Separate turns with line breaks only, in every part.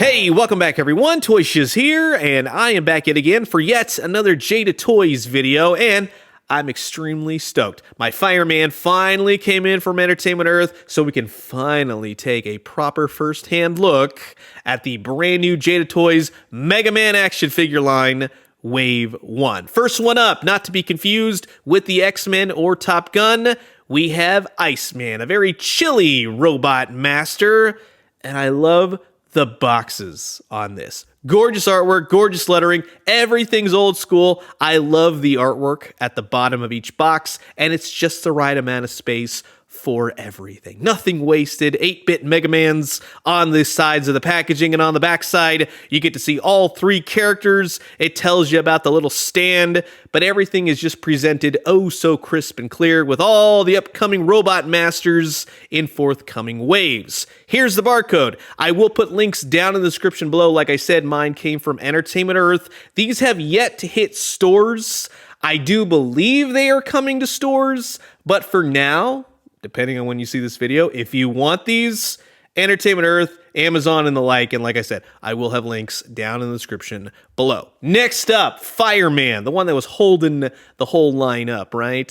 Hey, welcome back everyone, Toy Shiz here, and I am back yet again for yet another Jada Toys video, and I'm extremely stoked. My Fireman finally came in from Entertainment Earth, so we can finally take a proper first-hand look at the brand new Jada Toys Mega Man action figure line, Wave 1. First one up, not to be confused with the X-Men or Top Gun, we have Iceman, a very chilly robot master, and I love the boxes on this. Gorgeous artwork, gorgeous lettering, everything's old school. I love the artwork at the bottom of each box, and it's just the right amount of space for everything. Nothing wasted. 8-bit Megamans on the sides of the packaging, and on the back side, you get to see all three characters. It tells you about the little stand, but everything is just presented oh so crisp and clear with all the upcoming robot masters in forthcoming waves. Here's the barcode. I will put links down in the description below. Like I said, mine came from Entertainment Earth. These have yet to hit stores. I do believe they are coming to stores, but for now, depending on when you see this video, if you want these, Entertainment Earth, Amazon, and the like, and like I said, I will have links down in the description below. Next up, Fireman, the one that was holding the whole line up, right?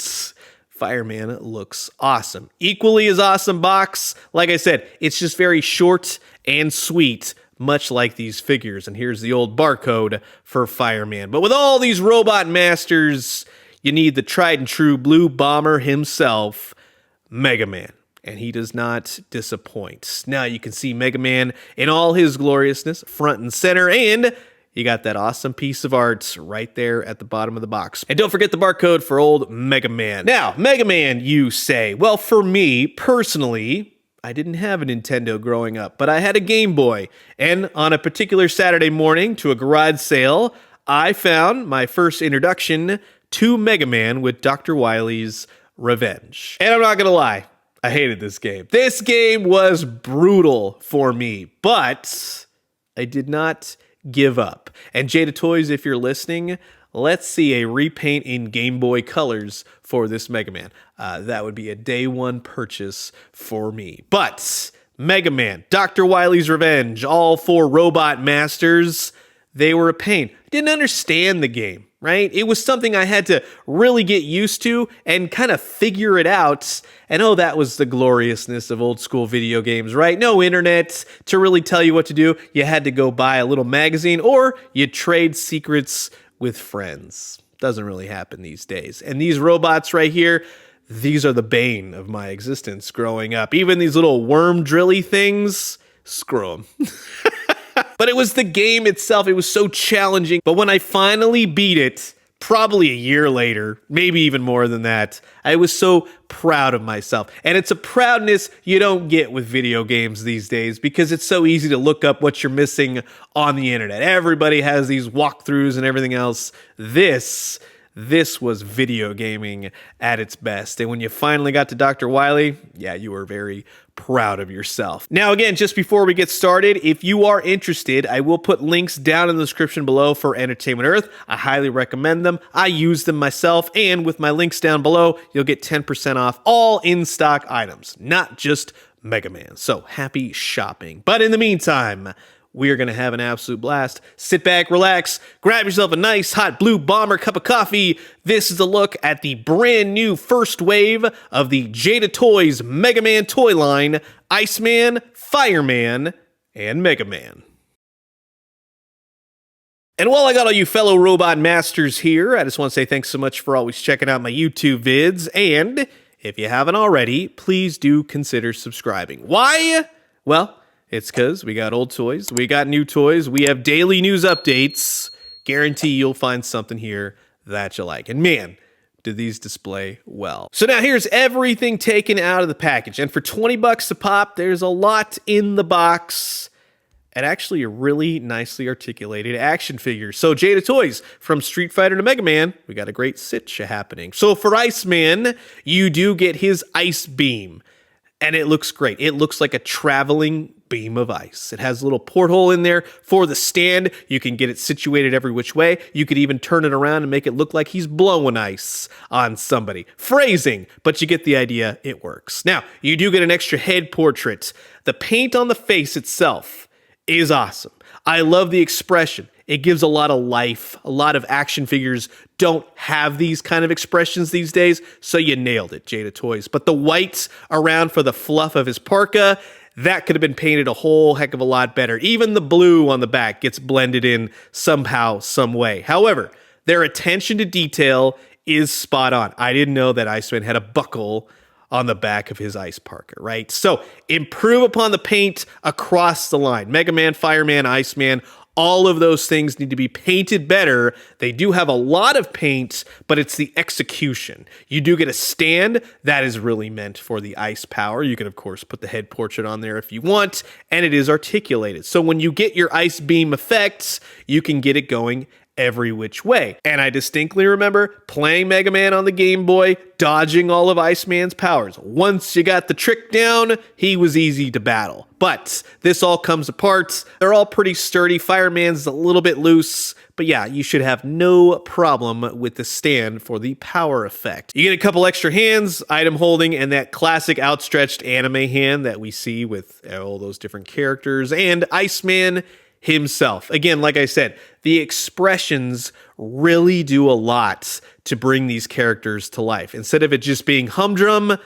Fireman looks awesome. Equally as awesome box. Like I said, it's just very short and sweet, much like these figures. And here's the old barcode for Fireman. But with all these robot masters, you need the tried and true blue bomber himself, Mega Man, and he does not disappoint. Now you can see Mega Man in all his gloriousness, front and center, and you got that awesome piece of art right there at the bottom of the box. And don't forget the barcode for old Mega Man. Now, Mega Man, you say. Well, for me, personally, I didn't have a Nintendo growing up, but I had a Game Boy, and on a particular Saturday morning to a garage sale, I found my first introduction to Mega Man with Dr. Wily's Revenge. And I'm not gonna lie, I hated this game. This game was brutal for me, but I did not give up. And Jada Toys, if you're listening, let's see a repaint in Game Boy colors for this Mega Man. That would be a day one purchase for me. But Mega Man, Dr. Wily's Revenge, all four robot masters, they were a pain. Didn't understand the game, right? It was something I had to really get used to and kind of figure it out. And oh, that was the gloriousness of old school video games, right? No internet to really tell you what to do. You had to go buy a little magazine or you trade secrets with friends. Doesn't really happen these days. And these robots right here, these are the bane of my existence growing up. Even these little worm drilly things, screw them. But it was the game itself. It was so challenging. But when I finally beat it, probably a year later, maybe even more than that, I was so proud of myself. And it's a proudness you don't get with video games these days because it's so easy to look up what you're missing on the internet. Everybody has these walkthroughs and everything else. This was video gaming at its best. And when you finally got to Dr. Wily, yeah, you were very proud of yourself. Now, again, just before we get started, if you are interested, I will put links down in the description below for Entertainment Earth. I highly recommend them. I use them myself, and with my links down below, you'll get 10% off all in-stock items, not just Mega Man. So happy shopping. But in the meantime, we are going to have an absolute blast. Sit back, relax, grab yourself a nice hot blue bomber cup of coffee. This is a look at the brand new first wave of the Jada Toys Mega Man toy line, Iceman, Fireman, and Mega Man. And while I got all you fellow robot masters here, I just want to say thanks so much for always checking out my YouTube vids. And if you haven't already, please do consider subscribing. Why? Well, it's because we got old toys, we got new toys, we have daily news updates. Guarantee you'll find something here that you like. And man, do these display well. So now here's everything taken out of the package. And for 20 bucks a pop, there's a lot in the box. And actually a really nicely articulated action figure. So Jada Toys, from Street Fighter to Mega Man, we got a great sitch happening. So for Iceman, you do get his ice beam. And it looks great. It looks like a traveling beam of ice. It has a little porthole in there for the stand. You can get it situated every which way. You could even turn it around and make it look like he's blowing ice on somebody. Phrasing, but you get the idea. It works. Now, you do get an extra head portrait. The paint on the face itself is awesome. I love the expression. It gives a lot of life. A lot of action figures don't have these kind of expressions these days, so you nailed it, Jada Toys. But the whites around for the fluff of his parka, that could have been painted a whole heck of a lot better. Even the blue on the back gets blended in somehow, some way. However, their attention to detail is spot on. I didn't know that Iceman had a buckle on the back of his ice parka, right? So improve upon the paint across the line. Mega Man, Fireman, Iceman, all of those things need to be painted better. They do have a lot of paint, but it's the execution. You do get a stand that is really meant for the ice power. You can, of course, put the head portrait on there if you want, and it is articulated. So when you get your ice beam effects, you can get it going every which way. And I distinctly remember playing Mega Man on the Game Boy, dodging all of Iceman's powers. Once you got the trick down, he was easy to battle. But this all comes apart. They're all pretty sturdy. Fireman's a little bit loose, but yeah, you should have no problem with the stand for the power effect. You get a couple extra hands, item holding, and that classic outstretched anime hand that we see with all those different characters, and Iceman himself. Again, like I said, the expressions really do a lot to bring these characters to life. Instead of it just being humdrum,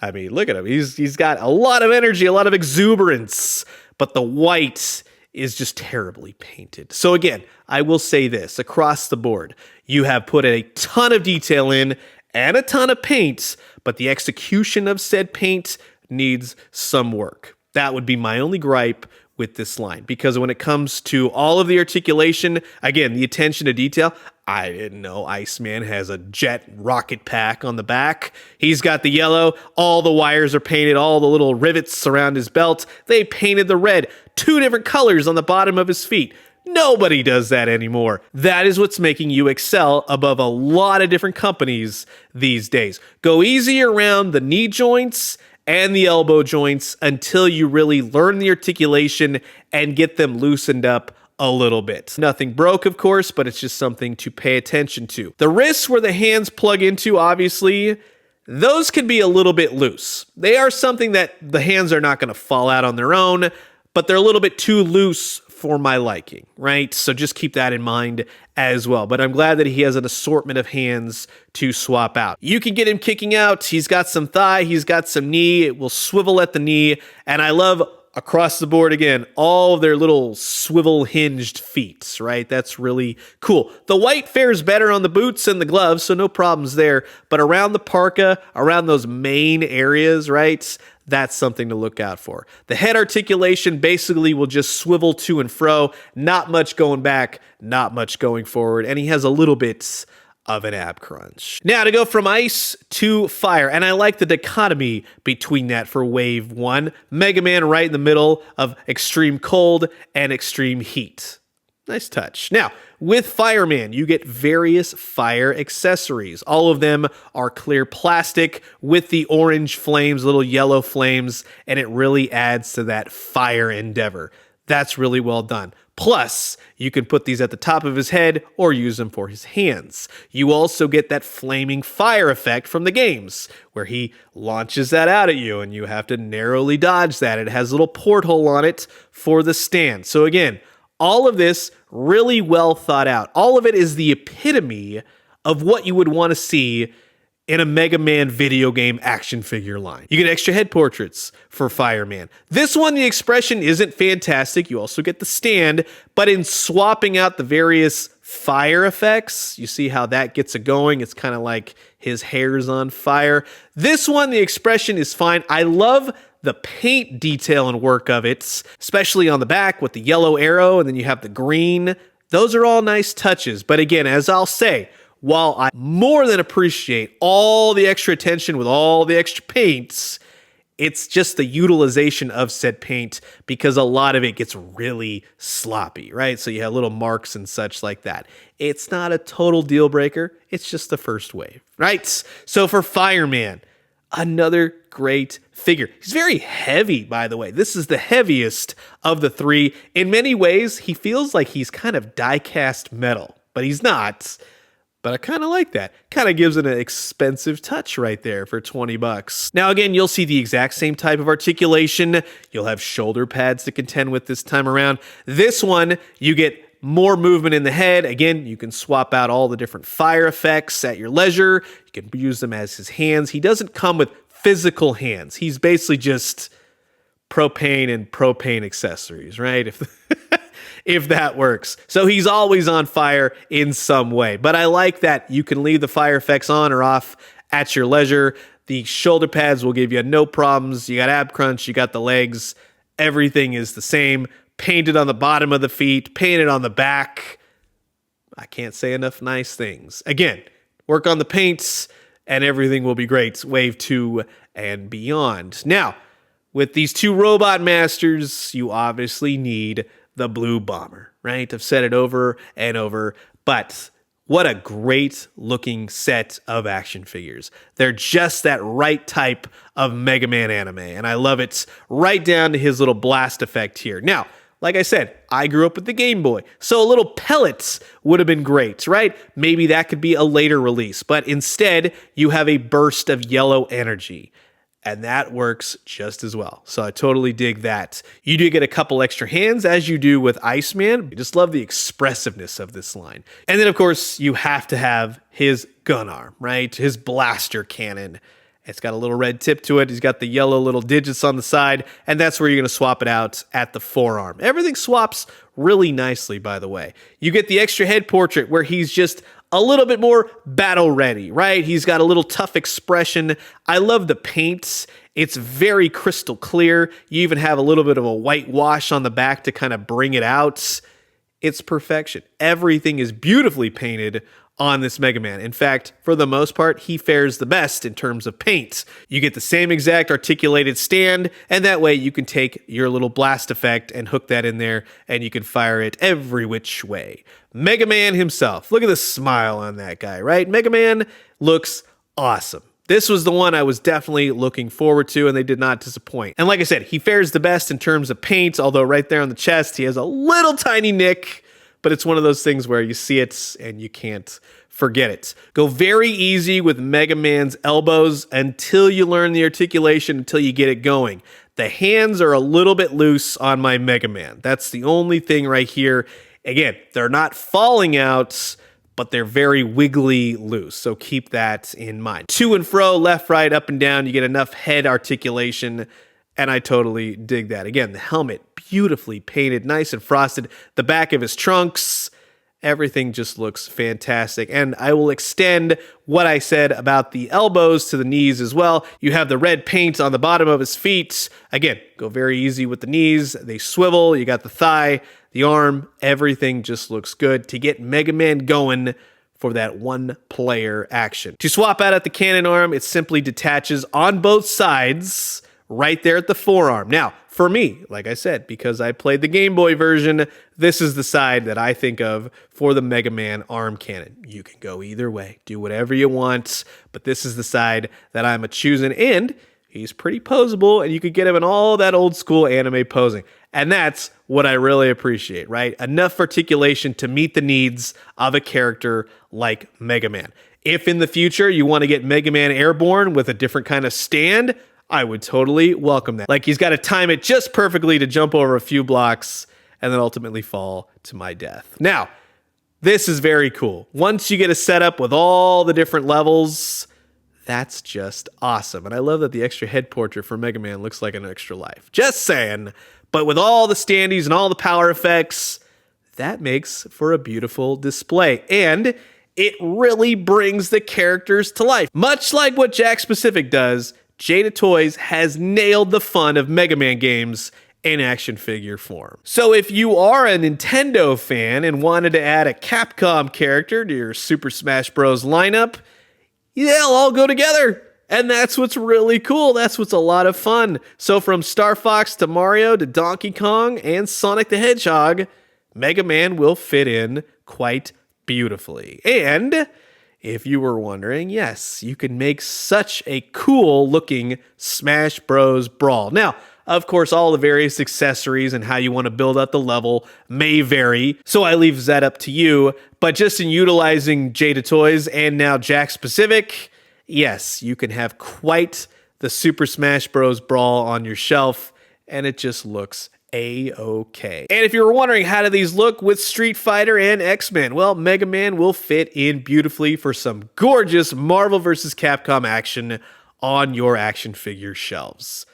I mean, look at him. He's got a lot of energy, a lot of exuberance, but the white is just terribly painted. So again, I will say this, across the board, you have put a ton of detail in and a ton of paint, but the execution of said paint needs some work. That would be my only gripe with this line, because when it comes to all of the articulation, again, the attention to detail, I didn't know Iceman has a jet rocket pack on the back. He's got the yellow, all the wires are painted, all the little rivets around his belt, they painted the red, 2 different colors on the bottom of his feet. Nobody does that anymore. That is what's making you excel above a lot of different companies these days. Go easy around the knee joints and the elbow joints until you really learn the articulation and get them loosened up a little bit. Nothing broke, of course, but it's just something to pay attention to. The wrists where the hands plug into, obviously, those can be a little bit loose. They are something that the hands are not going to fall out on their own, but they're a little bit too loose for my liking, right? So just keep that in mind as well. But I'm glad that he has an assortment of hands to swap out. You can get him kicking out. He's got some thigh, he's got some knee. It will swivel at the knee. And I love, across the board again, all of their little swivel hinged feet, right? That's really cool. The white fares better on the boots and the gloves, so no problems there. But around the parka, around those main areas, right? That's something to look out for. The head articulation basically will just swivel to and fro. Not much going back, not much going forward. And he has a little bit of an ab crunch. Now to go from ice to fire, and I like the dichotomy between that for wave 1. Mega Man right in the middle of extreme cold and extreme heat. Nice touch. Now, with Fireman, you get various fire accessories. All of them are clear plastic with the orange flames, little yellow flames, and it really adds to that fire endeavor. That's really well done. Plus, you can put these at the top of his head or use them for his hands. You also get that flaming fire effect from the games, where he launches that out at you and you have to narrowly dodge that. It has a little porthole on it for the stand. So again, all of this really well thought out. All of it is the epitome of what you would want to see in a Mega Man video game action figure line. You get extra head portraits for Fireman. This one, the expression isn't fantastic. You also get the stand, but in swapping out the various fire effects, you see how that gets it going. It's kind of like his hair's on fire. This one, the expression is fine. I love the paint detail and work of it, especially on the back with the yellow arrow, and then you have the green. Those are all nice touches. But again, as I'll say, while I more than appreciate all the extra attention with all the extra paints, it's just the utilization of said paint, because a lot of it gets really sloppy, right? So you have little marks and such like that. It's not a total deal breaker. It's just the first wave, right? So for Fireman, another great figure. He's very heavy, by the way. This is the heaviest of the 3. In many ways, he feels like he's kind of die-cast metal, but he's not. But I kind of like that. Kind of gives it an expensive touch right there for 20 bucks. Now again, you'll see the exact same type of articulation. You'll have shoulder pads to contend with this time around. This one, you get more movement in the head. Again, you can swap out all the different fire effects at your leisure. You can use them as his hands. He doesn't come with physical hands. He's basically just propane and propane accessories, right? If that works. So he's always on fire in some way. But I like that you can leave the fire effects on or off at your leisure. The shoulder pads will give you no problems. You got ab crunch, you got the legs. Everything is the same. Painted on the bottom of the feet, painted on the back. I can't say enough nice things. Again, work on the paints and everything will be great. Wave 2 and beyond. Now, with these two Robot Masters, you obviously need the Blue Bomber, right? I've said it over and over, but what a great looking set of action figures. They're just that right type of Mega Man anime, and I love it right down to his little blast effect here. Now, like I said, I grew up with the Game Boy, so a little pellets would have been great, right? Maybe that could be a later release, but instead, you have a burst of yellow energy. And that works just as well. So I totally dig that. You do get a couple extra hands, as you do with Iceman. I just love the expressiveness of this line. And then, of course, you have to have his gun arm, right? His blaster cannon. It's got a little red tip to it. He's got the yellow little digits on the side, and that's where you're going to swap it out at the forearm. Everything swaps really nicely, by the way. You get the extra head portrait where he's just a little bit more battle ready, right? He's got a little tough expression. I love the paints. It's very crystal clear. You even have a little bit of a whitewash on the back to kind of bring it out. It's perfection. Everything is beautifully painted on this Mega Man. In fact, for the most part, he fares the best in terms of paint. You get the same exact articulated stand, and that way you can take your little blast effect and hook that in there, and you can fire it every which way. Mega Man himself. Look at the smile on that guy, right? Mega Man looks awesome. This was the one I was definitely looking forward to, and they did not disappoint. And like I said, he fares the best in terms of paint, although right there on the chest, he has a little tiny nick, but it's one of those things where you see it and you can't forget it. Go very easy with Mega Man's elbows until you learn the articulation, until you get it going. The hands are a little bit loose on my Mega Man. That's the only thing right here. Again, they're not falling out, but they're very wiggly loose, so keep that in mind. To and fro, left, right, up and down, you get enough head articulation, and I totally dig that. Again, the helmet, beautifully painted, nice and frosted. The back of his trunks, everything just looks fantastic. And I will extend what I said about the elbows to the knees as well. You have the red paint on the bottom of his feet. Again, go very easy with the knees. They swivel. You got the thigh, the arm. Everything just looks good to get Mega Man going for that one-player action. To swap out at the cannon arm, it simply detaches on both sides right there at the forearm. Now, for me, like I said, because I played the Game Boy version, this is the side that I think of for the Mega Man arm cannon. You can go either way, do whatever you want, but this is the side that I'm choosing, and he's pretty posable, and you could get him in all that old school anime posing. And that's what I really appreciate, right? Enough articulation to meet the needs of a character like Mega Man. If in the future you want to get Mega Man Airborne with a different kind of stand, I would totally welcome that. Like, he's got to time it just perfectly to jump over a few blocks and then ultimately fall to my death. Now, this is very cool. Once you get a setup with all the different levels, that's just awesome. And I love that the extra head portrait for Mega Man looks like an extra life. Just saying. But with all the standees and all the power effects, that makes for a beautiful display. And it really brings the characters to life. Much like what Jakks Pacific does, Jada Toys has nailed the fun of Mega Man games in action figure form. So if you are a Nintendo fan and wanted to add a Capcom character to your Super Smash Bros. Lineup, they'll all go together. And that's what's really cool. That's what's a lot of fun. So from Star Fox to Mario to Donkey Kong and Sonic the Hedgehog, Mega Man will fit in quite beautifully. And if you were wondering, yes, you can make such a cool looking Smash Bros. Brawl. Now, Of course, all the various accessories and how you want to build up the level may vary, so I leave that up to you. But just in utilizing Jada Toys and now Jack Specific, yes, you can have quite the Super Smash Bros. Brawl on your shelf, and it just looks A-okay. And if you were wondering how do these look with Street Fighter and X-Men, well, Mega Man will fit in beautifully for some gorgeous Marvel vs. Capcom action on your action figure shelves.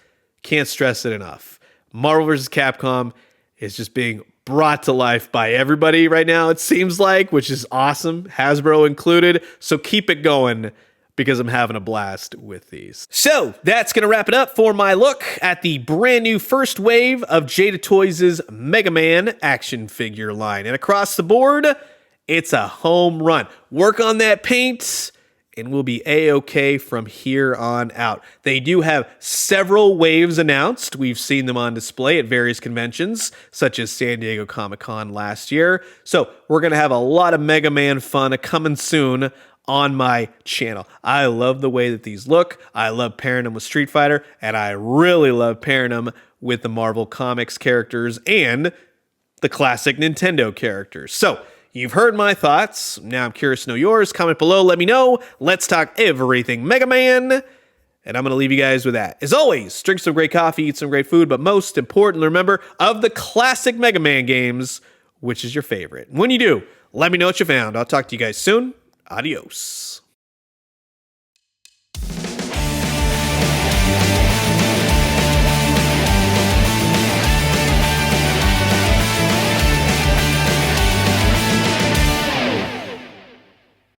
Can't stress it enough. Marvel vs. Capcom is just being brought to life by everybody right now, it seems like, which is awesome, Hasbro included. So keep it going, because I'm having a blast with these. So that's going to wrap it up for my look at the brand new first wave of Jada Toys' Mega Man action figure line. And across the board, it's a home run. Work on that paint, and we'll be A-okay from here on out. They do have several waves announced. We've seen them on display at various conventions, such as San Diego Comic-Con last year. So we're going to have a lot of Mega Man fun coming soon on my channel. I love the way that these look. I love pairing them with Street Fighter, and I really love pairing them with the Marvel Comics characters and the classic Nintendo characters. So you've heard my thoughts. Now I'm curious to know yours. Comment below. Let me know. Let's talk everything Mega Man. And I'm going to leave you guys with that. As always, drink some great coffee, eat some great food, but most importantly, remember, of the classic Mega Man games, which is your favorite? When you do, let me know what you found. I'll talk to you guys soon. Adios.